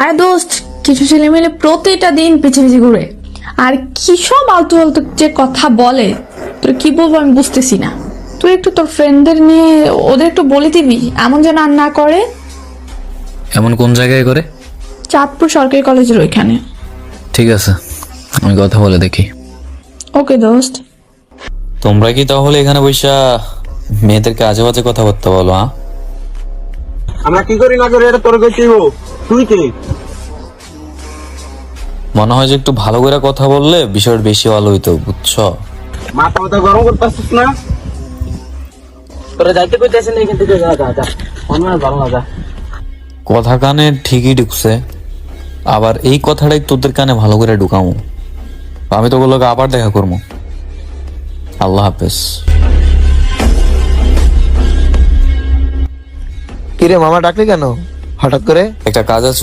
আরে দোস্ত, কিছু ছেলে মেলে প্রতিটা দিন পিছে পিছে ঘুরে আর কি সব আলতু আলতু যে কথা বলে, তোর কি বলবো আমি বুঝতেছি না। তুই একটু তোর ফ্রেন্ডদের নিয়ে ওদের একটু বলে দিবি এমন যেন আর না করে। এমন কোন জায়গায় করে? চাঁদপুর সরকারি কলেজের ওইখানে। ঠিক আছে, আমি কথা বলে দেখি। ওকে দোস্ত। তোমরা কি তাহলে এখানে বৈশা মেয়েদেরকে আজে বাজে কথাবার্তা বলো? হ্যাঁ, আমরা কি করি না করি এটা তোর কইতে হইবো। তুই কে? মনে হয় যে একটু ভালো করে কথা বললে বিষয়টা বেশি ভালো হইতো, বুঝছো? মাথা মাথা গরম করতেছিস না? তোরা যাইতে কইতেছিস না এখান থেকে, যা যা যা। অন্য ভালো না, যা। কথা কানে ঠিকই ঢুকছে, আবার এই কথাটাই তোদের কানে ভালো করে ঢুকামো। আমি তো বললো আবার দেখা করবো। আল্লাহ হাফেজ। কিরে মামা ডাকলি কেন হঠাৎ করে? একটা কাজ আছে।